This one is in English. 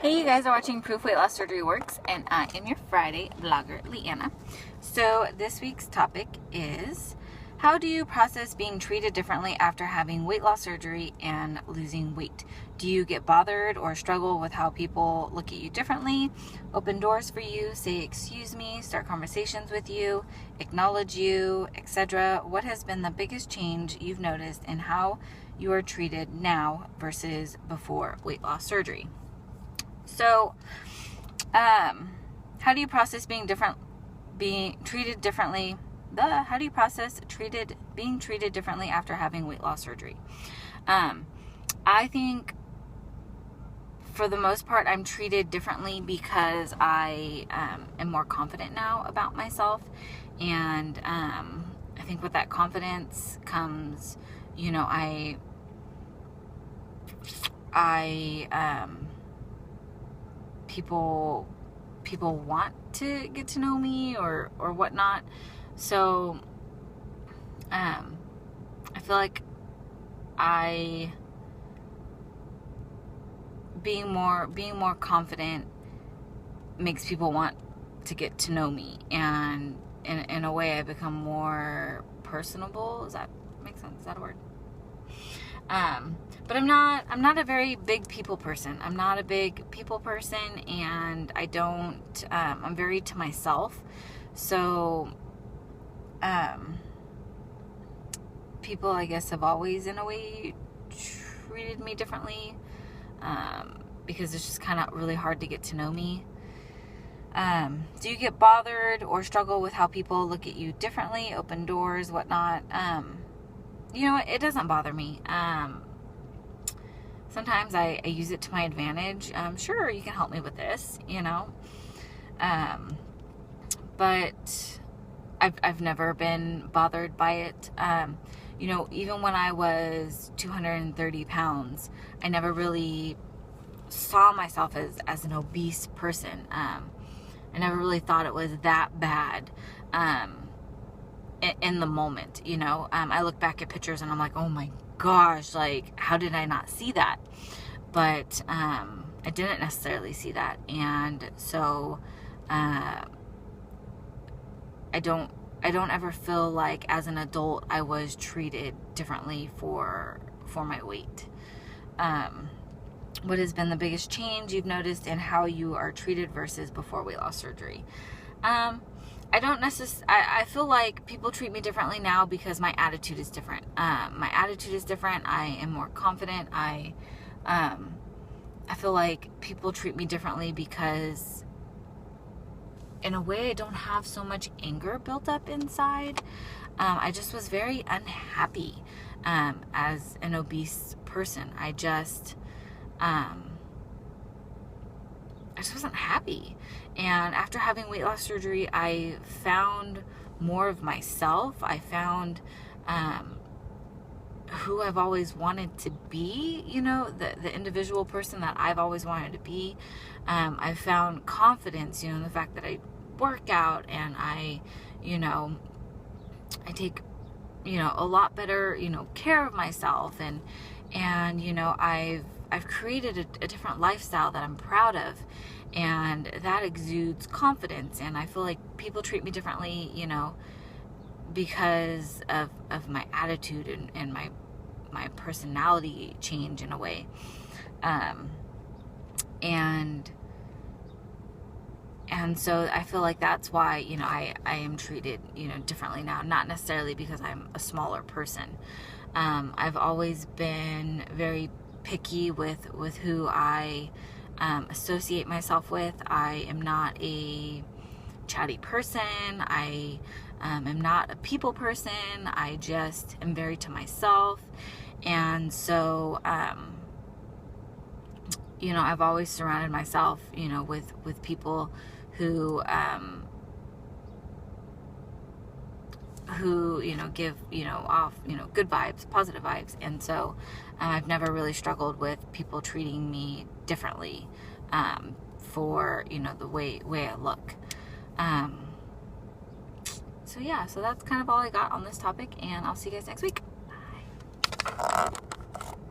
Hey, you guys are watching Proof Weight Loss Surgery Works, and I am your Friday vlogger, Leanna. So this week's topic is, how do you process being treated differently after having weight loss surgery and losing weight? Do you get bothered or struggle with how people look at you differently, open doors for you, say excuse me, start conversations with you, acknowledge you, etc.? What has been the biggest change you've noticed in how you are treated now versus before weight loss surgery? So, how do you process being treated differently? How do you process being treated differently after having weight loss surgery? I think for the most part, I'm treated differently because I am more confident now about myself. And I think with that confidence comes, people want to get to know me or whatnot. So I feel like being more confident makes people want to get to know me, and in a way I become more personable. Does that make sense? Is that a word? But I'm not a very big people person. I'm not a big people person, and I'm very to myself. So, people, I guess, have always, in a way, treated me differently, because it's just kind of really hard to get to know me. Do you get bothered or struggle with how people look at you differently, open doors, whatnot? It doesn't bother me. Sometimes I use it to my advantage. Sure, you can help me with this, but I've never been bothered by it. Even when I was 230 pounds, I never really saw myself as an obese person. I never really thought it was that bad. In the moment, I look back at pictures and I'm like, oh my gosh, like, how did I not see that? But I didn't necessarily see that, and so I don't ever feel like as an adult I was treated differently for my weight. What has been the biggest change you've noticed in how you are treated versus before weight loss surgery? I feel like people treat me differently now because my attitude is different. My attitude is different. I am more confident. I feel like people treat me differently because, in a way, I don't have so much anger built up inside. I just was very unhappy as an obese person. I just wasn't happy. And after having weight loss surgery, I found more of myself. I found who I've always wanted to be, the individual person that I've always wanted to be. I found confidence, in the fact that I work out and I take, a lot better, care of myself, and I've created a different lifestyle that I'm proud of, and that exudes confidence. And I feel like people treat me differently, because of my attitude and my personality change in a way. And so I feel like that's why, I am treated, differently now, not necessarily because I'm a smaller person. I've always been very picky with who I associate myself with. I am not a chatty person. I am not a people person. I just am very to myself. And so, I've always surrounded myself, with people who give, off, good vibes, positive vibes. And so I've never really struggled with people treating me differently for, the way I look. So that's kind of all I got on this topic, and I'll see you guys next week. Bye.